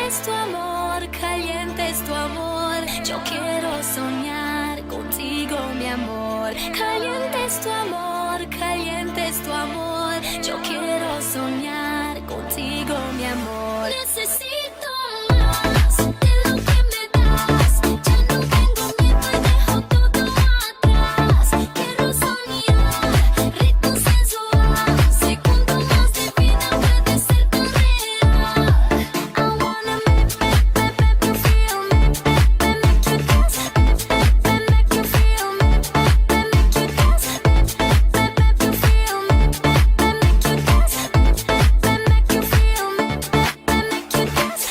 es tu amor, caliente es tu amor. Yo quiero soñar contigo, mi amor. Caliente es tu amor, caliente es tu amor. Yo quiero soñar contigo, mi amor. Necesito más de lo que me das. Ya no tengo miedo y dejo todo atrás. Quiero soñar, ritmo sensual. Segundo más de vida puede ser tan real. I wanna make you feel, make you dance, make you feel, make you dance, make you feel, make you dance, make you feel, make you dance.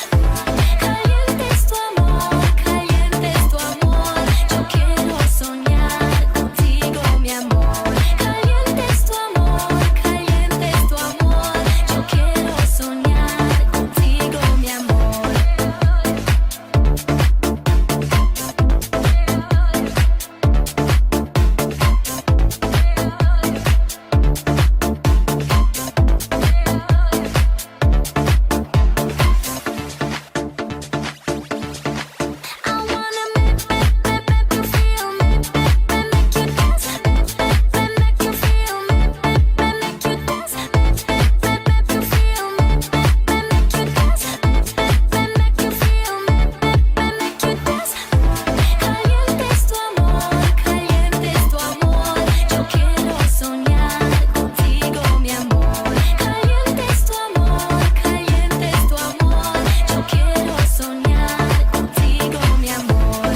Caliente es tu amor, caliente es tu amor. Yo quiero soñar contigo, mi amor. Caliente es tu amor, caliente es tu amor. Yo quiero soñar contigo, mi amor. I wanna make you feel, make you dance, make you feel, make you dance, make you feel, make you dance, make you feel, make you dance. Caliente es tu amor, caliente es tu amor. Yo quiero soñar contigo, mi amor. Caliente es tu amor, caliente es tu amor. Yo quiero soñar contigo, mi amor.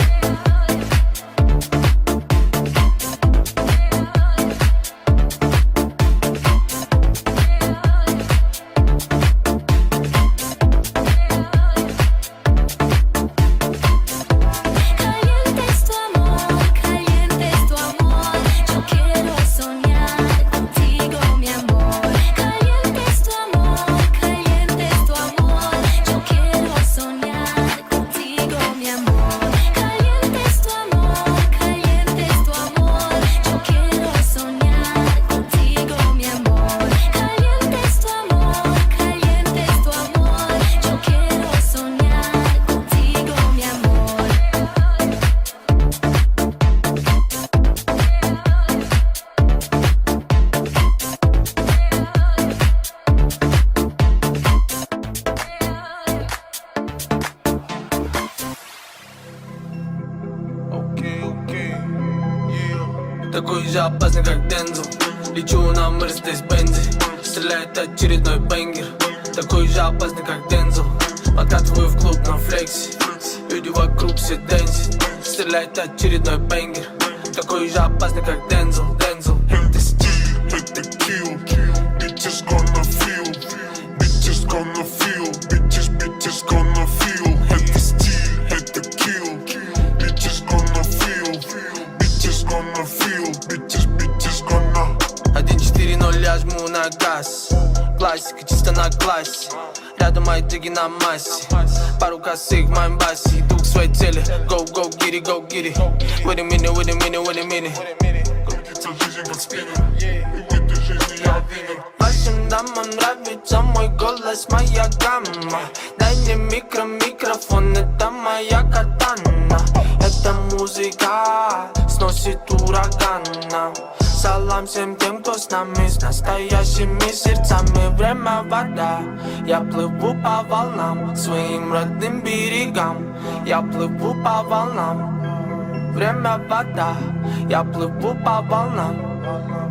Caliente es tu amor, caliente es tu amor. Yo quiero soñar contigo, mi amor. Caliente es tu amor, caliente es tu amor. Yo quiero soñar contigo, mi amor. Caliente es tu amor, caliente es tu amor. Yo quiero soñar contigo, mi amor. Caliente es tu amor, caliente es tu amor. Yo quiero soñar contigo, mi amor. Окей, yeah. Такой же опасный, как Дензел. Лечу на Мерседес-Бензе. Стреляет очередной бенгер. Такой же опасный, как Дензел. Подкатываю в клуб на флексе. Люди вокруг все дэнсят. Стреляет очередной бенгер. Такой же опасный, как Дензел. Hit the steal, hit the kill. Bitches gonna feel, bitches gonna feel, bitches gonna feel. Hit the steal, hit the kill. Bitches gonna feel, bitches gonna feel, bitches gonna. 1-4-0, я жму на газ. Классика, чисто на классе. Рядом мои джиги на массе. Пару косых в моем басе. Иду к своей цели. Go, go, get it, go, get it. Wait a minute, wait a minute, wait a minute. Крутится жизнь как спиннер, и в этой жизни я winner. Вашим дамам нравится мой голос, моя гамма. Дай мне микрофон, это моя катана. Эта музыка сносит ураганом. Салам всем тем, кто с нами, с настоящими сердцами. Время вода, я плыву по волнам, своим родным берегам. Я плыву по волнам. Время вода, я плыву по волнам.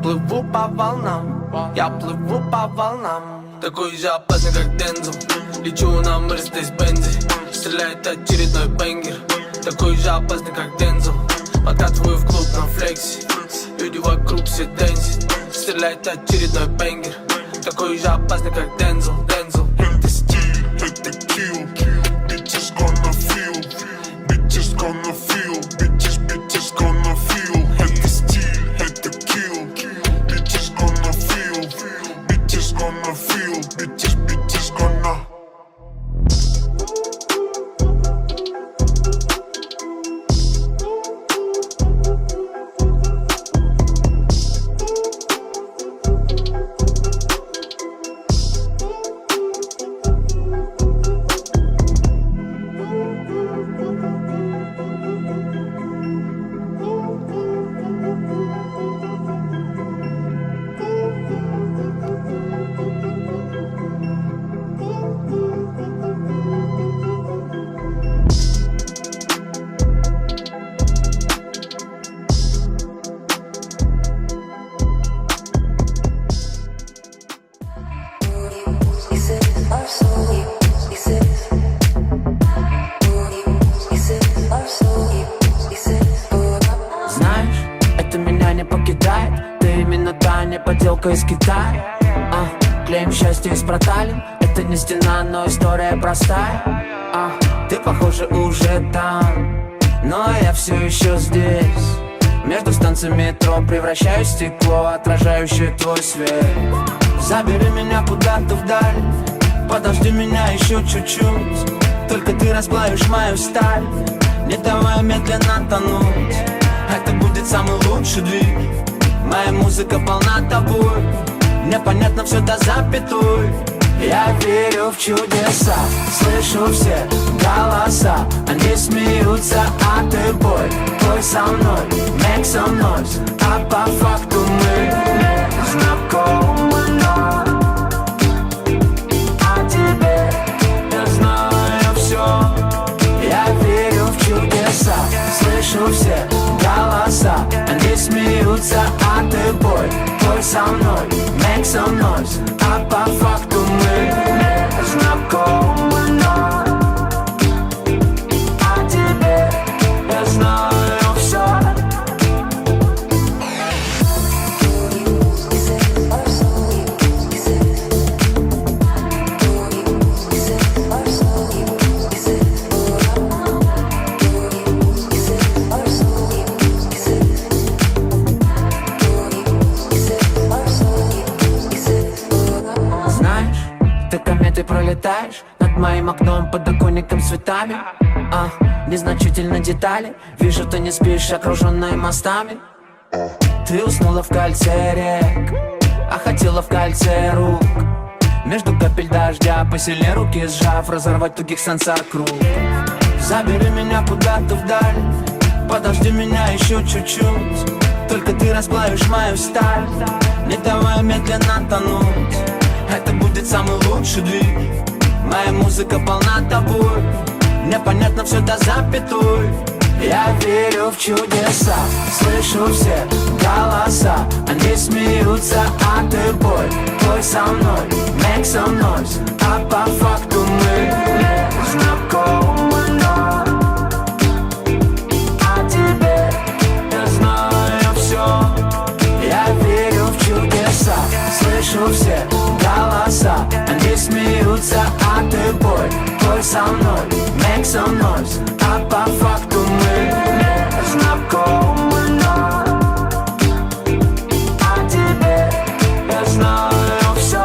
Плыву по волнам, я плыву по волнам. Такой же опасный, как Дензел. Лечу на Мерседес-Бензе. Стреляет очередной бенгер. Такой же опасный, как Дензел. Подкатываю в клуб на флексе. Люди вокруг все дэнсят. Стреляет очередной бенгер. Такой же опасный, как Дензел. Hit the steal, hit the kill. Bitches gonna feel, bitches gonna feel, bitches gonna feel. Hit the steal, hit the kill. Bitches gonna feel, bitches gonna feel, bitches gonna. подделка из Китая. Клеим счастье из проталин. Это не стена, но история простая. Ты, похоже, уже там, но я все еще здесь. Между станциями метро превращаюсь в стекло, отражающее твой свет. Забери меня куда-то вдаль, подожди меня еще чуть-чуть. Только ты расплавишь мою сталь, не давай медленно тонуть. Это будет самый лучший двиг. Моя музыка полна тобой, мне понятно все до запятой. Я верю в чудеса, слышу все голоса. Они смеются, а ты пой, пой со мной, make some noise. А по факту мы знакомы, но о тебе я знаю все. Я верю в чудеса, слышу все голоса. Они смеются, а ты пой, пой со мной, make some noise. А по факту мы знакомы, но о тебе я знаю все. Ты пролетаешь над моим окном, подоконником, цветами. Незначительно детали. Вижу, ты не спишь, окруженная мостами. Ты уснула в кольце рек, а хотела в кольце рук. Между капель дождя посильнее руки сжав, разорвать тугих сансар круг. Забери меня куда-то вдаль, подожди меня еще чуть-чуть. Только ты расплавишь мою сталь, не давай медленно тонуть. Это будет самый лучший двиг. Моя музыка полна тобой, мне понятно все до запятой. Я верю в чудеса, слышу все голоса. Они смеются, а ты пой, пой со мной, make some noise. А по факту мы знакомы, но о тебе я знаю все. Я верю в чудеса, слышу все голоса. Они смеются, а ты пой, пой со мной, make some noise. А по факту мы знакомы, но о тебе я знаю все.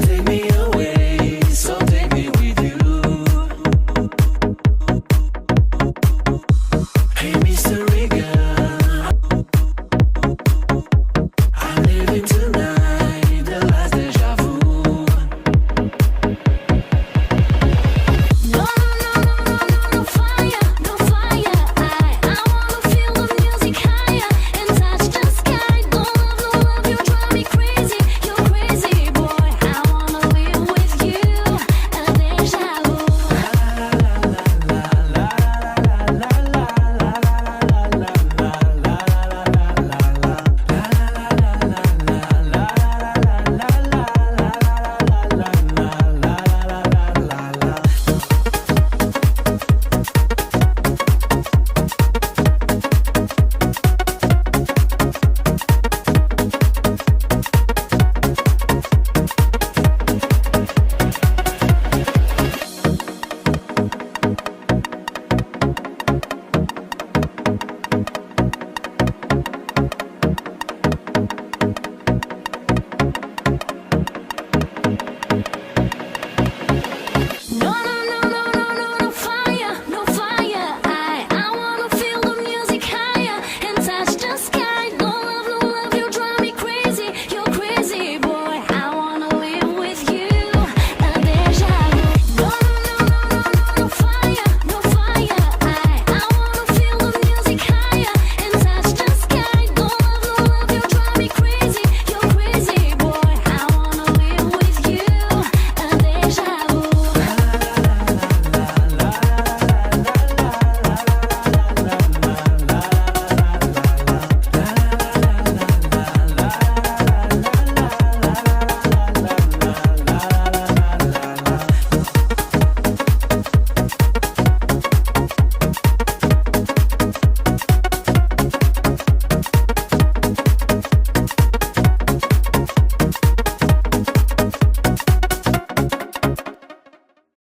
ты меня